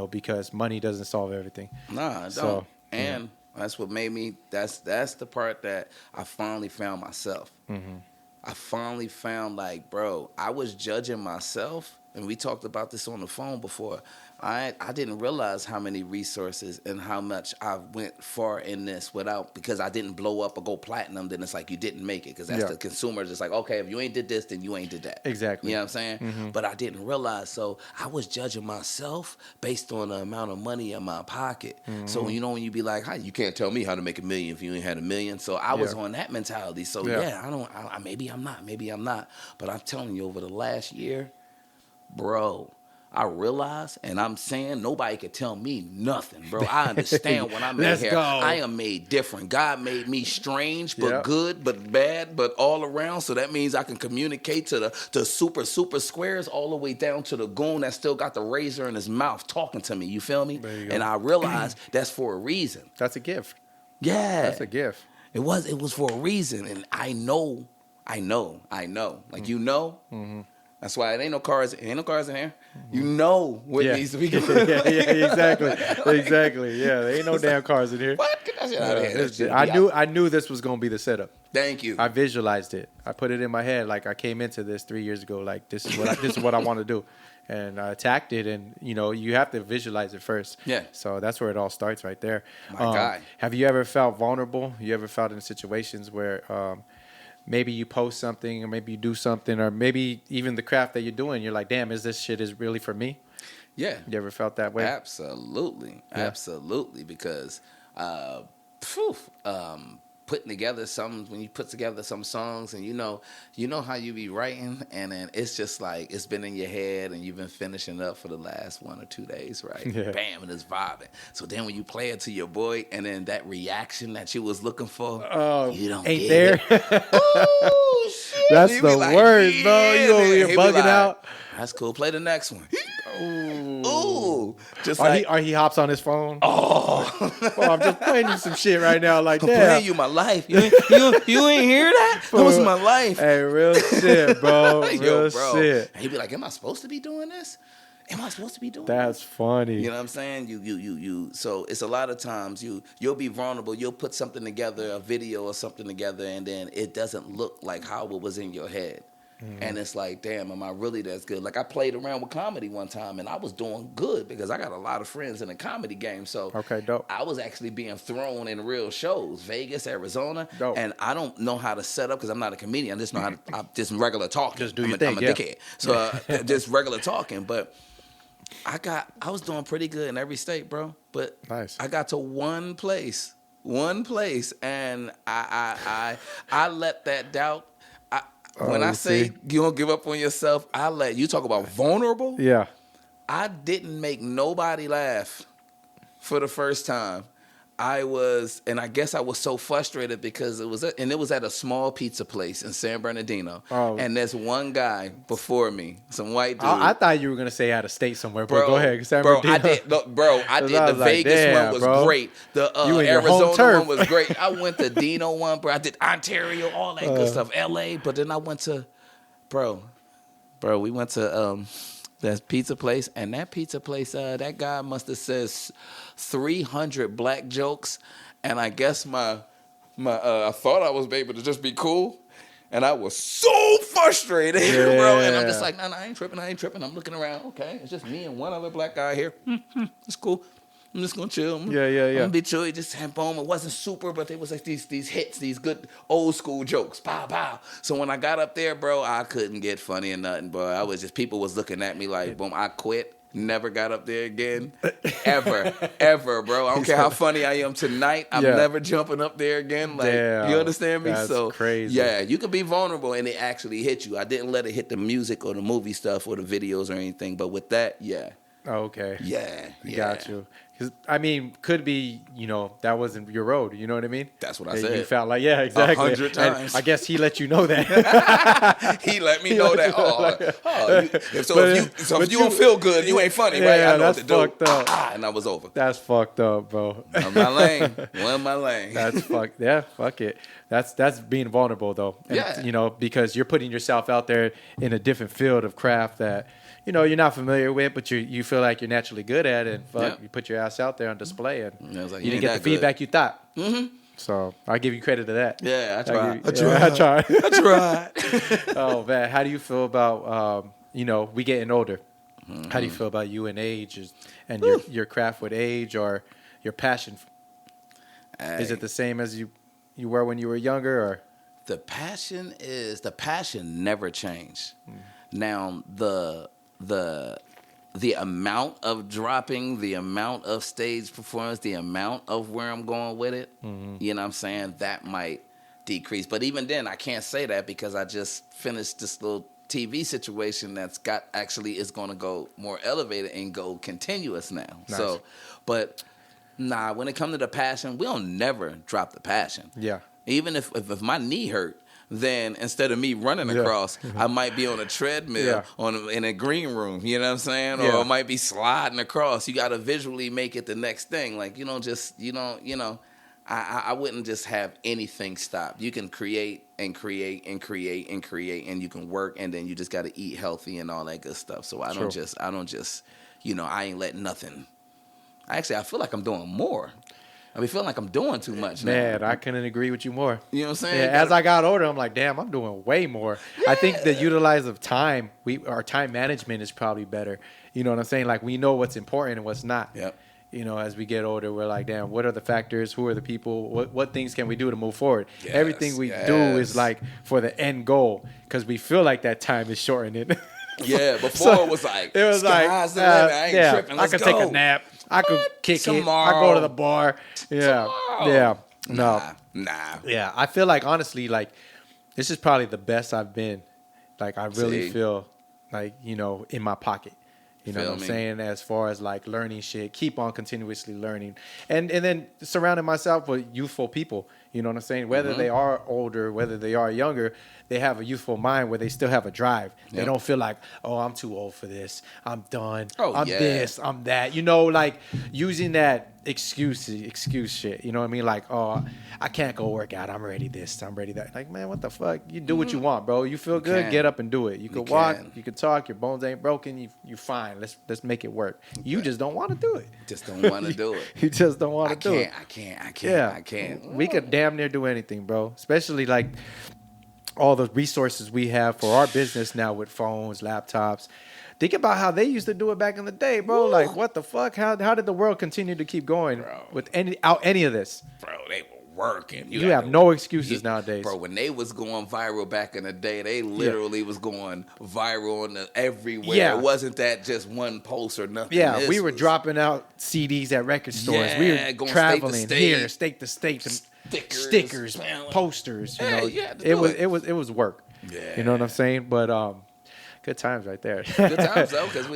because money doesn't solve everything. Nah, it don't. And that's what made me, that's the part that I finally found myself. Mm-hmm. I finally found, like, bro, I was judging myself, and we talked about this on the phone before. I didn't realize how many resources and how much I went far in this because I didn't blow up or go platinum. Then it's like you didn't make it because that's the consumer. Just like, okay, if you ain't did this, then you ain't did that. Exactly. You know what I'm saying? Mm-hmm. But I didn't realize. So I was judging myself based on the amount of money in my pocket. Mm-hmm. So when you be like, "Hi, you can't tell me how to make $1 million if you ain't had $1 million." So I was on that mentality. So maybe I'm not. But I'm telling you, over the last year, bro, I realize, and I'm saying nobody could tell me nothing, bro. I understand when I'm in here. Go. I am made different. God made me strange, but good, but bad, but all around. So that means I can communicate to the super squares all the way down to the goon that still got the razor in his mouth talking to me. You feel me? There you go. And I realize that's for a reason. That's a gift. Yeah. That's a gift. It was for a reason. And I know. Like, Mm-hmm. That's why it ain't no cars in here. You know what needs to be going on. Exactly. Yeah, there ain't no damn cars in here. What? Get that shit out of here. I knew this was gonna be the setup. Thank you. I visualized it. I put it in my head. Like, I came into this 3 years ago. Like, this is what I want to do, and I attacked it. And you have to visualize it first. Yeah. So that's where it all starts, right there. My guy. Have you ever felt vulnerable? You ever felt in situations where maybe you post something, or maybe you do something, or maybe even the craft that you're doing, you're like, damn, is this shit is really for me? Yeah. You ever felt that way? Absolutely. Yeah. Absolutely. Because putting together when you put together some songs and you know how you be writing, and then it's just like it's been in your head and you've been finishing up for the last 1 or 2 days, right? Yeah. Bam, and it's vibing. So then when you play it to your boy, and then that reaction that you was looking for, you don't ain't get there. it. Oh shit! That's You the be like, worst, bro. You over here he be bugging like, out. That's cool. Play the next one. Ooh. Just Or he hops on his phone. Oh, Well, I'm just playing you some shit right now. Like, I'm damn. playing you my life. You ain't hear that? That was my life. Hey, real shit, bro. Yo, Real bro. shit. And he'd be like, "Am I supposed to be doing this? Am I supposed to be doing That's this?" funny. You know what I'm saying? You. So it's a lot of times you'll be vulnerable. You'll put something together, a video or something together, and then it doesn't look like how it was in your head. Mm-hmm. And it's like, damn, am I really that good? Like, I played around with comedy one time, and I was doing good because I got a lot of friends in the comedy game. So Okay, dope. I was actually being thrown in real shows, Vegas, Arizona. Dope. And I don't know how to set up because I'm not a comedian. I just know how to, I'm just regular talking. Just do your I'm thing, a yeah. dickhead. So just regular talking. But I was doing pretty good in every state, bro. But Nice. I got to one place, and I let that doubt. When I say you don't give up on yourself, I let you talk about vulnerable. Yeah. I didn't make nobody laugh for the first time. and I guess I was so frustrated because it was at a small pizza place in San Bernardino. Oh. And there's one guy before me, some white dude. I thought you were gonna say out of state somewhere, but Bro, go ahead. San bro, Bernardino. I did. I The was like, Vegas damn, one was bro. great. The You in your home Arizona turf. one was great. I went to Dino one, bro. I did Ontario, all that good stuff. LA, but then I went to, bro, we went to that pizza place, and that pizza place, that guy must have said 300 black jokes, and I guess I thought I was able to just be cool. And I was so frustrated, bro. And I'm just like, no, I ain't tripping. I'm looking around. Okay, it's just me and one other black guy here. It's cool. I'm just gonna chill. I'm gonna be chill. Just have boom. It wasn't super, but there was like these hits, these good old school jokes. Pow, pow. So when I got up there, bro, I couldn't get funny or nothing, bro. I was just, people was looking at me like, boom, I quit. Never got up there again. Ever, bro. I don't care how funny I am tonight. I'm never jumping up there again. Like, Damn, you understand me? that's So crazy. yeah, you could be vulnerable and it actually hit you. I didn't let it hit the music or the movie stuff or the videos or anything. But with that, yeah. Oh, okay. Yeah. Got you. 'Cause, I mean, could be, that wasn't your road. You know what I mean? That's what I And said. You felt like, yeah, exactly. 100 times. And I guess he let you know that. He let me know that. If you don't feel good, you ain't funny, right? I know that's what to do. fucked up. And I was over. That's fucked up, bro. On my lane. One my lane. That's fucked. Yeah, fuck it. That's being vulnerable, though. And, Yeah. Because you're putting yourself out there in a different field of craft that, you're not familiar with, but you feel like you're naturally good at it. And you put your ass out there on display, and I was like, you you didn't get the ain't that feedback good. you thought. Mm-hmm. So I give you credit to that. Yeah, I tried. I tried. I tried. Oh man, how do you feel about we getting older? Mm-hmm. How do you feel about you and age, and your craft with age, or your passion? Is it the same as you were when you were younger, or? The passion never changed. Now the amount of dropping, the amount of stage performance, the amount of where I'm going with it, you know what I'm saying, that might decrease. But even then, I can't say that because I just finished this little TV situation that's is going to go more elevated and go continuous now. Nice. So, but nah, when it comes to the passion, we'll never drop the passion. Yeah. Even if my knee hurt, then instead of me running across, I might be on a treadmill in a green room, you know what I'm saying? Or I might be sliding across. You got to visually make it the next thing. Like, I wouldn't just have anything stop. You can create and create and create and create, and you can work, and then you just got to eat healthy and all that good stuff. So I don't just, I ain't letting nothing. I feel like I'm doing more. I be feeling like I'm doing too much now. Man, I couldn't agree with you more. You know what I'm saying? Yeah, as I got older, I'm like, damn, I'm doing way more. Yeah. I think the utilize of time, our time management is probably better. You know what I'm saying? Like, we know what's important and what's not. Yep. As we get older, we're like, damn, what are the factors? Who are the people? What things can we do to move forward? Yes, Everything we do is like for the end goal, because we feel like that time is shortening. Yeah, before it was like, I ain't tripping. Let's I could go. take a nap. I could kick Tomorrow. it. I go to the bar. Yeah. Tomorrow. Yeah. No. Nah. Yeah. I feel like, honestly, like, this is probably the best I've been. Like, I really feel like, in my pocket. You know what I'm saying? As far as like learning shit, keep on continuously learning. And then surrounding myself with youthful people. You know what I'm saying? Whether they are older, whether they are younger, they have a youthful mind where they still have a drive. They don't feel like, oh, I'm too old for this. I'm done. I'm this. I'm that. Like using that excuse shit. You know what I mean? Like, oh, I can't go work out. I'm ready this. I'm ready that. Like, man, what the fuck? You do what you want, bro. You feel good? Get up and do it. You can walk. You can talk. Your bones ain't broken. You fine. Let's make it work. You just don't want to do it. Just don't want to do it. You just don't want to do it. I can't. We could damn near do anything, bro. Especially like all the resources we have for our business now with phones, laptops. Think about how they used to do it back in the day, bro. Woo. Like, what the fuck? How did the world continue to keep going with any of this? Bro, they were working. You have no excuses nowadays. Bro, when they was going viral back in the day, they literally was going viral everywhere. Yeah. It wasn't that just one post or nothing. Yeah, we were dropping out CDs at record stores. We were going traveling here, state to state, stickers, posters. It was work. Yeah. You know what I'm saying? But good times right there. Good times though, because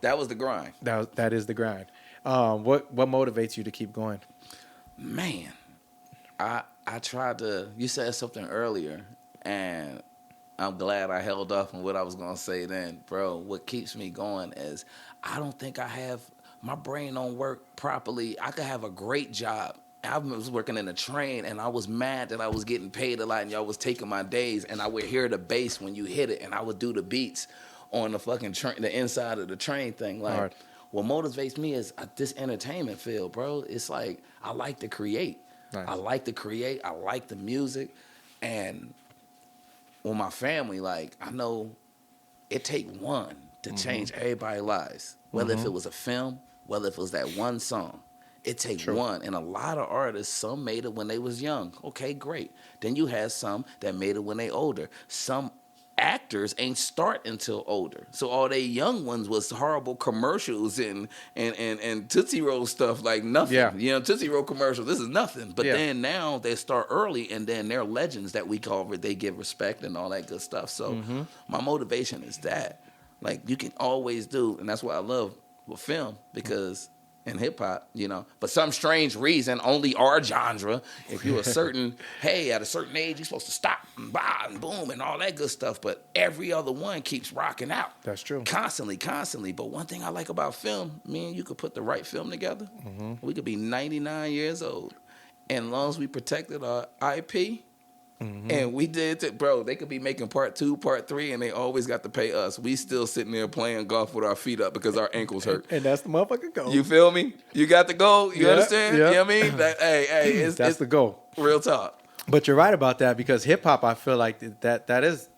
that was the grind. That is the grind. What motivates you to keep going? Man, I tried to. You said something earlier, and I'm glad I held off on what I was gonna say then, bro. What keeps me going is I don't think I have my brain don't work properly. I could have a great job. I was working in a train, and I was mad that I was getting paid a lot, and y'all was taking my days, and I would hear the bass when you hit it, and I would do the beats on the fucking train, the inside of the train thing. Like, Hard. what motivates me is this entertainment field, bro. It's like I like to create. Nice. I like to create. I like the music, and with my family, like I know it take one to change everybody's lives. Whether if it was a film, whether if it was that one song. It takes one. And a lot of artists, some made it when they was young. Okay, great. Then you had some that made it when they older. Some actors ain't start until older. So all they young ones was horrible commercials and Tootsie Roll stuff like nothing. Yeah. You know, Tootsie Roll commercials, this is nothing. But then now they start early and then they're legends that we call it. They get respect and all that good stuff. So my motivation is that. Like you can always do, and that's what I love with film because in hip hop, you know, for some strange reason, only our genre, if you're a certain, hey, at a certain age, you're supposed to stop and bah and boom and all that good stuff. But every other one keeps rocking out. That's true. Constantly. But one thing I like about film, me and you could put the right film together. We could be 99 years old. And as long as we protected our IP, and we did it, bro. They could be making part 2, part 3, and they always got to pay us. We still sitting there playing golf with our feet up because our ankles hurt. And that's the motherfucking goal. You feel me? You got the goal. You understand? Yeah. You know what I mean? Hey, that's the goal. Real talk. But you're right about that because hip hop, I feel like that is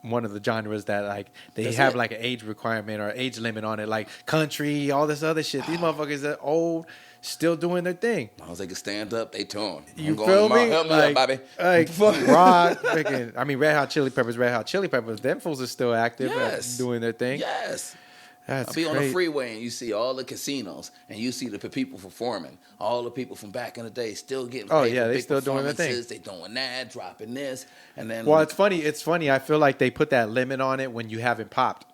one of the genres that like they have like an age requirement or age limit on it, like country, all this other shit. These motherfuckers are old, still doing their thing. As long as they can stand up, they torn. You feel me? Help me like, up, Bobby. Like rock, freaking. I mean, Red Hot Chili Peppers. Them fools are still active, doing their thing. Yes. That's I'll be on great. the freeway and you see all the casinos and you see the people performing. All the people from back in the day still getting paid. Oh yeah, for they big still doing their thing. They doing that, dropping this, and then. Well, it's funny. I feel like they put that limit on it when you haven't popped.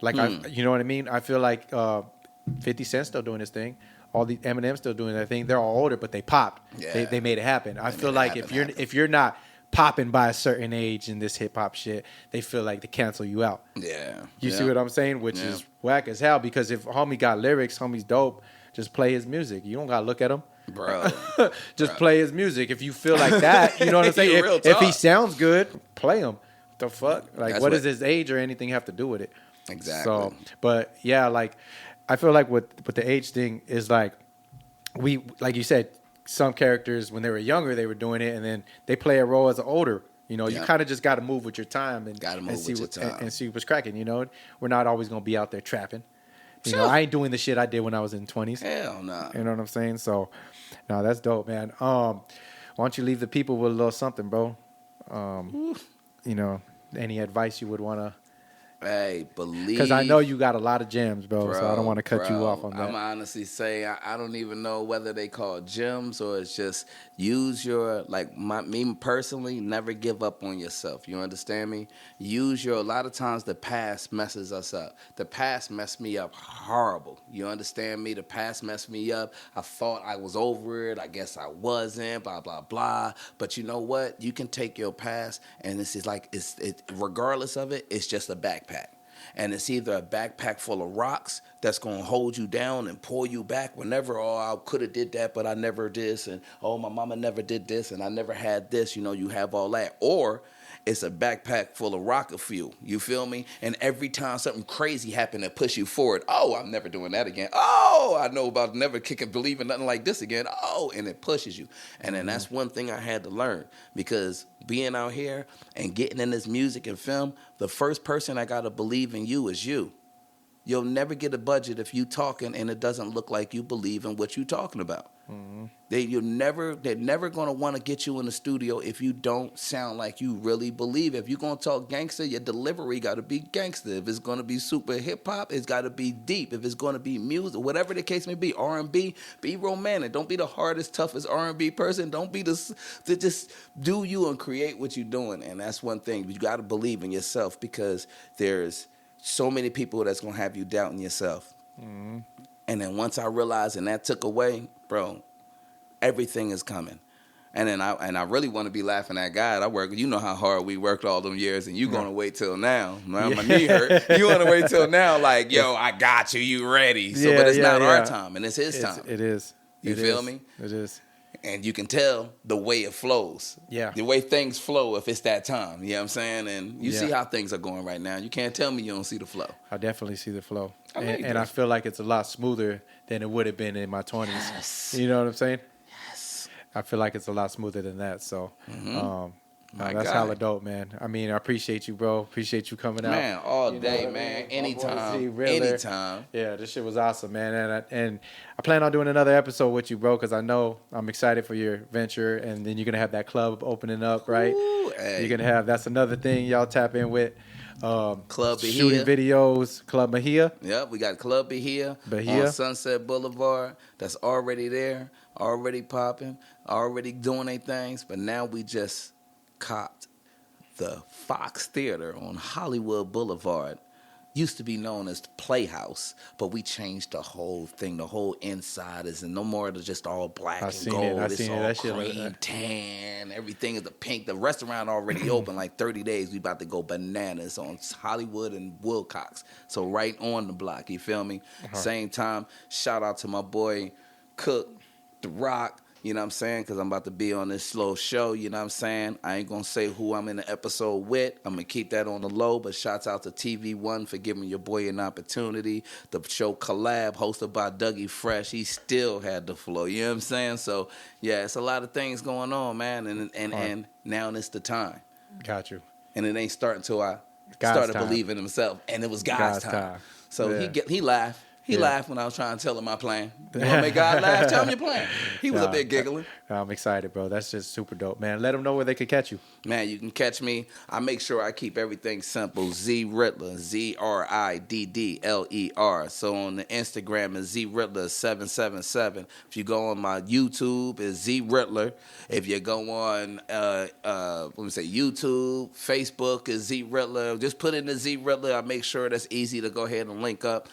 Like you know what I mean? I feel like 50 Cent still doing his thing. All the Eminem still doing their thing. They're all older, but they popped. Yeah. They made it happen. I feel like if you're not popping by a certain age in this hip hop shit, they feel like they cancel you out. Yeah. You see what I'm saying? Which is whack as hell because if homie got lyrics, homie's dope, just play his music. You don't gotta look at him. Bro. Just play his music. If you feel like that, you know what I'm saying? If he sounds good, play him. What the fuck? Like, what does his age or anything have to do with it? Exactly. So, but yeah, like, I feel like with the age thing is like, like you said, some characters, when they were younger, they were doing it, and then they play a role as an older. You know, you kind of just got to move with your time and see what's cracking. You know, we're not always gonna be out there trapping. You know, I ain't doing the shit I did when I was in 20s. Hell no. You know what I'm saying? So, no, that's dope, man. Why don't you leave the people with a little something, bro? You know, any advice you would want to. Hey, because I know you got a lot of gems, bro, so I don't want to cut you off on that. I'm honestly say I don't even know whether they call gems or it's just use your, like me personally, never give up on yourself. You understand me? A lot of times the past messes us up. The past messed me up horrible. You understand me? The past messed me up. I thought I was over it. I guess I wasn't, blah, blah, blah. But you know what? You can take your past and this is like, regardless of it, it's just a backpack. And it's either a backpack full of rocks that's going to hold you down and pull you back whenever, I could have did that, but I never did. And, my mama never did this, and I never had this. You know, you have all that. Or it's a backpack full of rocket fuel. You feel me? And every time something crazy happened to push you forward, I'm never doing that again. I know about never believing nothing like this again. And it pushes you. And then that's one thing I had to learn because being out here and getting in this music and film, the first person I got to believe in you is you. You'll never get a budget if you talking and it doesn't look like you believe in what you're talking about. Mm-hmm. They're never going to want to get you in the studio if you don't sound like you really believe. If you're going to talk gangster, your delivery got to be gangster. If it's going to be super hip hop, it's got to be deep. If it's going to be music, whatever the case may be, R&B, be romantic. Don't be the hardest, toughest R&B person. Don't be just do you and create what you're doing. And that's one thing. You got to believe in yourself because there's so many people that's going to have you doubting yourself. Mm-hmm. And then once I realized and that took away, bro, Everything is coming. And then I really want to be laughing at God. You know how hard we worked all them years, and you gonna wait till now. My knee hurt. You wanna wait till now, like, yo, I got you. You ready? So, but it's not our time, and it's His time. It is. You feel me? It is. And you can tell the way it flows. Yeah. The way things flow if it's that time. You know what I'm saying? And you see how things are going right now. You can't tell me you don't see the flow. I definitely see the flow. And I feel like it's a lot smoother than it would have been in my 20s. Yes. You know what I'm saying? Yes. I feel like it's a lot smoother than that. So that's God. hella dope, man. I mean, I appreciate you, bro. Appreciate you coming out. Man, all You know day, what I man. mean? Anytime. Zriddler. Anytime. Yeah, this shit was awesome, man. And I plan on doing another episode with you, bro, because I know I'm excited for your venture. And then you're going to have that club opening up, right? Ooh, hey. You're going to have, that's another thing y'all tap in with. Club shooting Bahia. videos, Club Bahia. Yep, we got Club Bahia Bahia. on Sunset Boulevard. That's already there, already popping, already doing their things. But now we just copped the Fox Theater on Hollywood Boulevard. Used to be known as the Playhouse, but we changed the whole thing. The whole inside is no more of just all black and gold. It's all cream, tan. Everything is the pink. The restaurant already open, like 30 days. We about to go bananas on Hollywood and Wilcox. So right on the block, you feel me? Same time, shout out to my boy Cook, The Rock. You know what I'm saying? Because I'm about to be on this slow show. You know what I'm saying? I ain't going to say who I'm in the episode with. I'm going to keep that on the low. But shouts out to TV1 for giving your boy an opportunity. The show Collab, hosted by Dougie Fresh. He still had the flow. You know what I'm saying? So, yeah, it's a lot of things going on, man. And now it's the time. Got you. And it ain't starting until I started believing in himself. And it was God's time. So he laughed. He laughed when I was trying to tell him my plan. You want to make God laugh? Tell him your plan. He was a bit giggling. I'm excited, bro. That's just super dope, man. Let them know where they could catch you. Man, you can catch me. I make sure I keep everything simple. Zriddler, Zriddler. So on the Instagram is Zriddler777. If you go on my YouTube, it's Zriddler. If you go on YouTube, Facebook is Zriddler. Just put in the Zriddler. I make sure that's easy to go ahead and link up.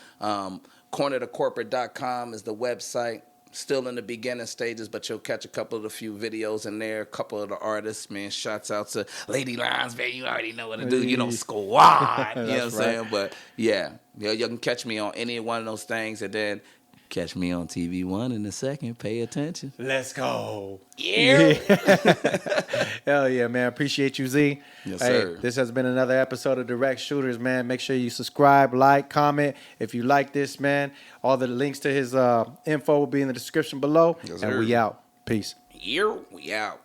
Cornertocorporate.com is the website. Still in the beginning stages, but you'll catch a couple of the few videos in there. A couple of the artists, man. Shouts out to Lady Lines, man. You already know what to do. You know, squad. You know what I'm saying? But yeah, you can catch me on any one of those things, and then catch me on TV1 in a second. Pay attention. Let's go. Yeah. Hell yeah, man. Appreciate you, Z. Yes, sir. This has been another episode of Direct Shooters, man. Make sure you subscribe, like, comment. If you like this, man, all the links to his info will be in the description below. Yes, and sir. we out. Peace. Yeah, we out.